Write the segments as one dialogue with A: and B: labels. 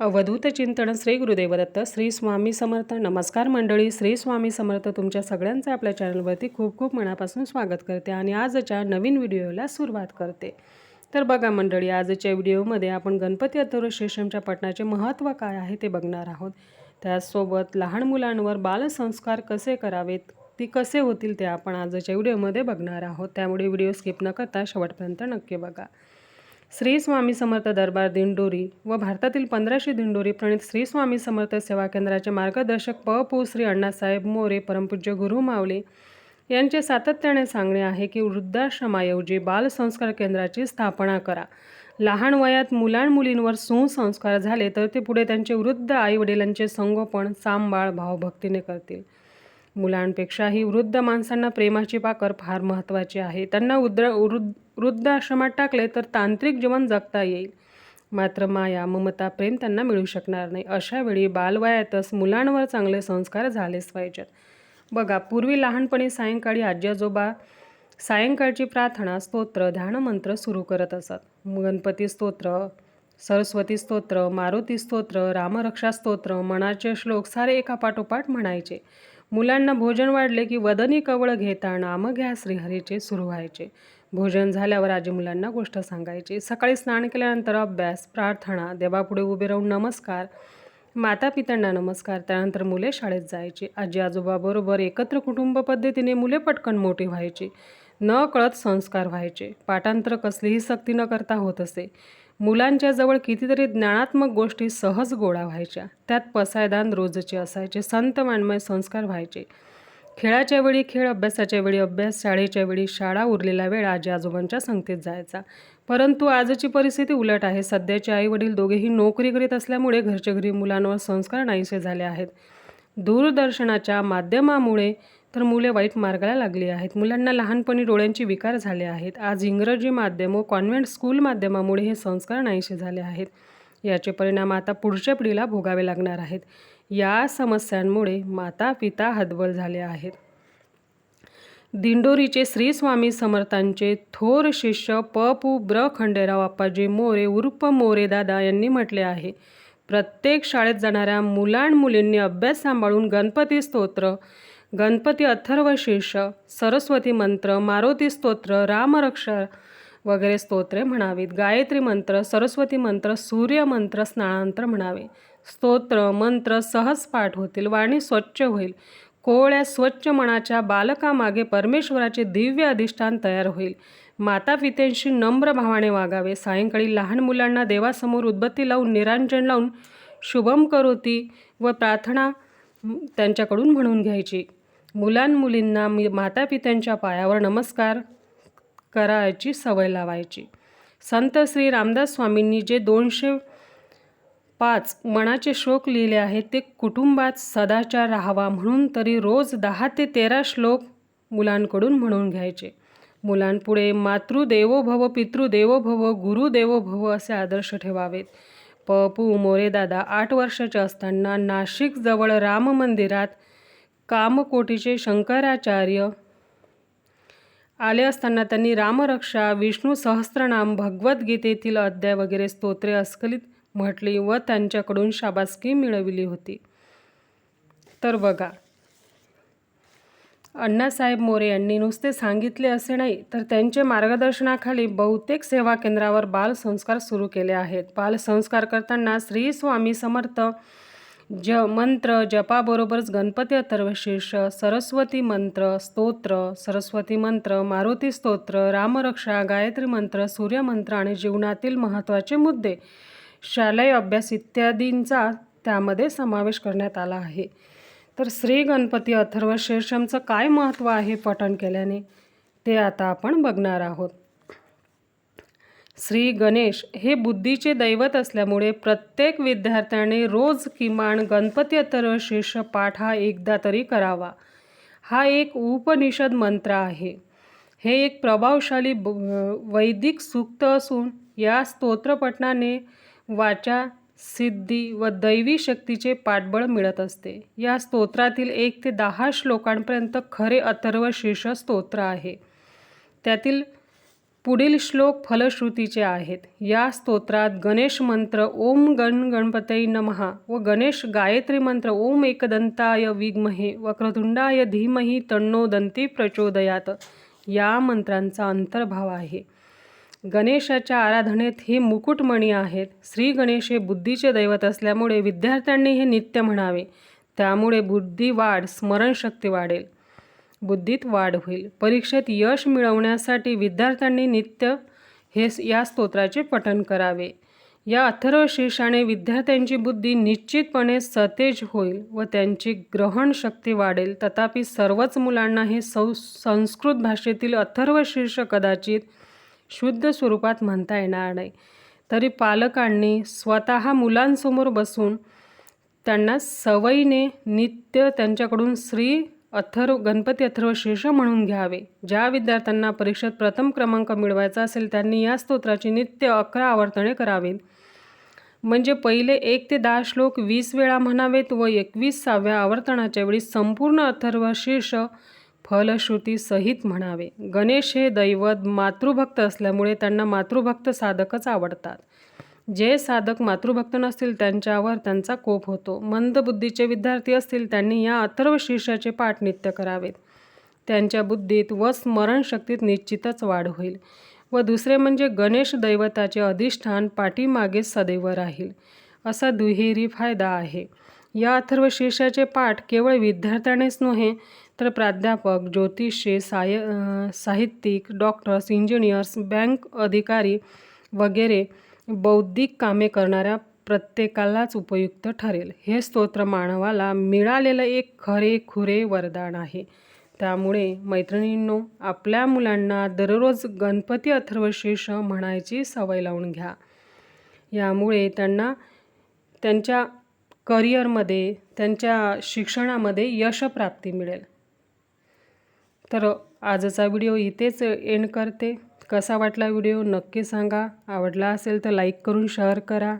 A: अवधूत चिंतन श्री गुरुदेव दत्त श्री स्वामी समर्थ. नमस्कार मंडळी, श्री स्वामी समर्थ तुमच्या सगळ्यांचं आपल्या चॅनलवरती खूप खूप मनापासून स्वागत करते आणि आजच्या नवीन व्हिडिओला सुरुवात करते. तर बघा मंडळी, आजच्या व्हिडिओमध्ये आपण गणपती अथर्व शीर्षमच्या पठणाचे महत्त्व काय आहे ते बघणार आहोत. त्यासोबत लहान मुलांवर बालसंस्कार कसे करावेत, ती कसे होतील ते आपण आजच्या व्हिडिओमध्ये बघणार आहोत. त्यामुळे व्हिडिओ स्किप न करता शेवटपर्यंत नक्की बघा. श्री स्वामी समर्थ दरबार दिंडोरी व भारतातील 1500 दिंडोरी प्रणित श्री स्वामी समर्थ सेवा केंद्राचे मार्गदर्शक पपू श्री अण्णासाहेब मोरे परमपूज्य गुरु माऊली यांचे सातत्याने सांगणे आहे की वृद्धाश्रमाऐवजी बालसंस्कार केंद्राची स्थापना करा. लहान वयात मुलांमुलींवर सुसंस्कार झाले तर ते पुढे त्यांचे वृद्ध आईवडिलांचे संगोपन सांभाळ भावभक्तीने करतील. मुलांपेक्षाही वृद्ध माणसांना प्रेमाची पाकर फार महत्त्वाची आहे. त्यांना वृद्धाश्रमात टाकले तर तांत्रिक जीवन जगता येईल, मात्र माया ममता प्रेम त्यांना मिळू शकणार नाही. अशा वेळी बालवयातच मुलांवर चांगले संस्कार झालेच पाहिजेत. बघा, पूर्वी लहानपणी सायंकाळी आजी आजोबा सायंकाळची प्रार्थना स्तोत्र ध्यानमंत्र सुरू करत असत. गणपती स्तोत्र, सरस्वती स्तोत्र, मारुती स्तोत्र, रामरक्षा स्तोत्र, मनाचे श्लोक सारे एकापाठोपाठ म्हणायचे. मुलांना भोजन वाढले की वदनी कवळ घेता नाम घ्या श्रीहरीचे सुरू व्हायचे. भोजन झाल्यावर आजी मुलांना गोष्ट सांगायची. सकाळी स्नान केल्यानंतर अभ्यास, प्रार्थना, देवापुढे उभे राहून नमस्कार, माता पित्यांना नमस्कार. त्यानंतर मुले शाळेत जायची. आजी आजोबाबरोबर एकत्र कुटुंब पद्धतीने मुले पटकन मोठी व्हायची. न कळत संस्कार व्हायचे. पाठांतर कसलीही सक्ती न करता होत असे. मुलांच्या जवळ कितीतरी ज्ञानात्मक गोष्टी सहज गोळा व्हायच्या. त्यात पसायदान रोजचे असायचे. संत वाङ्मय संस्कार व्हायचे. खेळाच्या वेळी खेळ, अभ्यासाच्या वेळी अभ्यास, शाळेच्या वेळी शाळा, उरलेला वेळ आजी आजोबांच्या संगतीत जायचा. परंतु आजची परिस्थिती उलट आहे. सध्याचे आई वडील दोघेही नोकरी करीत असल्यामुळे घरच्या घरी मुलांवर संस्कार नाहीसे झाले आहेत. दूरदर्शनाच्या माध्यमामुळे तर मुले वाईट मार्गाला लागली आहेत. मुलांना लहानपणी डोळ्यांचे विकार झाले आहेत. आज इंग्रजी माध्यम व कॉन्व्हेंट स्कूल माध्यमामुळे हे संस्कार नाहीसे झाले आहेत. याचे परिणाम आता पुढच्या पिढीला भोगावे लागणार आहेत. या समस्यांमुळे माता पिता हतबल झाले आहेत. दिंडोरीचे श्री स्वामी समर्थांचे थोर शिष्य पपू खंडेराव अप्पाजी मोरे उर्फ मोरे दादा यांनी म्हटले आहे, प्रत्येक शाळेत जाणाऱ्या मुलांमुलींनी अभ्यास सांभाळून गणपती स्तोत्र, गणपती अथर्व शीर्ष, सरस्वती मंत्र, मारुती स्तोत्र, रामरक्षा वगैरे स्तोत्रे म्हणावीत. गायत्री मंत्र, सरस्वती मंत्र, सूर्यमंत्र स्नानानंतर म्हणावे. स्तोत्र मंत्र सहज पाठ होतील. वाणी स्वच्छ होईल. कोवळ्या स्वच्छ मनाच्या बालकामागे परमेश्वराचे दिव्य अधिष्ठान तयार होईल. माता पित्यांशी नम्र भावाने वागावे. सायंकाळी लहान मुलांना देवासमोर उदबत्ती लावून निरांजन लावून शुभम करोती व प्रार्थना त्यांच्याकडून म्हणून घ्यायची. मुलांमुलींना माता पित्यांच्या पायावर नमस्कार करायची सवय लावायची. संत श्री रामदास स्वामींनी जे 205 मनाचे श्लोक लिहिले आहेत ते कुटुंबात सदाचार राहावा म्हणून तरी रोज 10 ते 13 श्लोक मुलांकडून म्हणून घ्यायचे. मुलांपुढे मातृदेवो भव, पितृदेवो भव, गुरुदेवो भव असे आदर्श ठेवावेत. पपू मोरेदादा 8 वर्षाचे असताना नाशिकजवळ राम मंदिरात कामकोटीचे शंकराचार्य आले असताना त्यांनी रामरक्षा, विष्णू सहस्त्रनाम, भगवद्गीतेतील अध्याय वगैरे स्तोत्रे अस्खलित म्हटली व त्यांच्याकडून शाबासकी मिळविली होती. तर बघा, अण्णासाहेब मोरे यांनी नुसते सांगितले असे नाही तर त्यांचे मार्गदर्शनाखाली बहुतेक सेवा केंद्रावर बालसंस्कार सुरू केले आहेत. बालसंस्कार करताना श्री स्वामी समर्थ मंत्र जपाबरोबरच गणपती अथर्व शीर्ष, सरस्वती मंत्र स्तोत्र, सरस्वती मंत्र, मारुती स्तोत्र, रामरक्षा, गायत्री मंत्र, सूर्यमंत्र आणि जीवनातील महत्त्वाचे मुद्दे, शालेय अभ्यास इत्यादींचा त्यामध्ये समावेश करण्यात आला आहे. तर श्री गणपती अथर्व शीर्षमचं काय महत्त्व आहे पठण केल्याने ते आता आपण बघणार आहोत. श्री गणेश हे बुद्धीचे दैवत असल्यामुळे प्रत्येक विद्यार्थ्याने रोज किमान गणपती अथर्व शीर्ष पाठ हा एकदा तरी करावा. हा एक उपनिषद मंत्र आहे. हे एक प्रभावशाली वैदिक सूक्त असून या स्तोत्रपठणाने वाचा सिद्धी व दैवी शक्तीचे पाठबळ मिळत असते. या स्तोत्रातील 1 ते 10 श्लोकांपर्यंत खरे अथर्व शीर्ष स्तोत्र आहे. त्यातील पुढील श्लोक फलश्रुतीचे आहेत. या स्तोत्रात गणेश मंत्र ओम गणपतये नमः व गणेश गायत्री मंत्र ओम एकदंताय विद्महे वक्रतुंडाय धीमहि तन्नो दन्ती प्रचोदयात या मंत्रांचा अंतर्भाव आहे. गणेशाच्या आराधनेत हे मुकुटमणी आहेत. श्री गणेश हे बुद्धीचे दैवत असल्यामुळे विद्यार्थ्यांनी हे नित्य म्हणावे. त्यामुळे बुद्धी वाढ, स्मरणशक्ती वाढेल, बुद्धीत वाढ होईल. परीक्षेत यश मिळवण्यासाठी विद्यार्थ्यांनी नित्य या स्तोत्राचे पठण करावे. या अथर्वशीर्षाने विद्यार्थ्यांची बुद्धी निश्चितपणे सतेज होईल व त्यांची ग्रहणशक्ती वाढेल. तथापि सर्वच मुलांना हे संस्कृत भाषेतील अथर्वशीर्ष कदाचित शुद्ध स्वरूपात म्हणता येणार नाही. तरी पालकांनी स्वतः मुलांसमोर बसून त्यांना सवयीने नित्य त्यांच्याकडून गणपती अथर्वशीर्ष म्हणून घ्यावे. ज्या विद्यार्थ्यांना परीक्षेत प्रथम क्रमांक मिळवायचा असेल त्यांनी या स्तोत्राची नित्य 11 आवर्तने करावीत. म्हणजे पहिले 1 ते 10 श्लोक 20 वेळा म्हणावेत व 21व्या आवर्तनाच्या वेळी संपूर्ण अथर्वशीर्ष फलश्रुती सहित म्हणावे. गणेश हे दैवत मातृभक्त असल्यामुळे त्यांना मातृभक्त साधकच आवडतात. जे साधक मातृभक्त नसतील त्यांच्यावर त्यांचा कोप होतो. मंदबुद्धीचे विद्यार्थी असतील त्यांनी या अथर्वशीर्षाचे पाठ नित्य करावेत. त्यांच्या बुद्धीत व स्मरणशक्तीत निश्चितच वाढ होईल. व दुसरे म्हणजे गणेश दैवताचे अधिष्ठान पाठीमागे सदैव राहील, असा दुहेरी फायदा आहे. या अथर्वशीर्षाचे पाठ केवळ विद्यार्थ्यानेच नव्हे तर प्राध्यापक, ज्योतिषी, साहित्यिक, डॉक्टर्स, इंजिनियर्स, बँक अधिकारी वगैरे बौद्धिक कामे करणाऱ्या प्रत्येकालाच उपयुक्त ठरेल. हे स्तोत्र मानवाला मिळालेलं एक खरेखुरे वरदान आहे. त्यामुळे मैत्रिणींनो, आपल्या मुलांना दररोज गणपती अथर्वशीर्ष म्हणायची सवय लावून घ्या. यामुळे त्यांना त्यांच्या करिअरमध्ये, त्यांच्या शिक्षणामध्ये यशप्राप्ती मिळेल. तर आजचा व्हिडिओ इथेच एंड करते. कसा वाटला व्हिडिओ नक्की सांगा. आवडला असेल तर लाईक करून शेअर करा.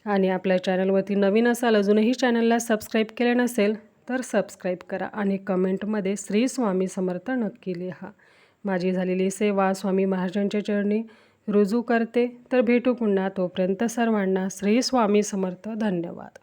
A: आणि आपल्या चॅनलवरती नवीन असाल, अजूनही चॅनलला सबस्क्राईब केले नसेल तर सबस्क्राईब करा. आणि कमेंटमध्ये श्री स्वामी समर्थ नक्की लिहा. माझी झालेली सेवा स्वामी महाराजांच्या चरणी रुजू करते. तर भेटू पुन्हा. तोपर्यंत सर्वांना श्री स्वामी समर्थ. धन्यवाद.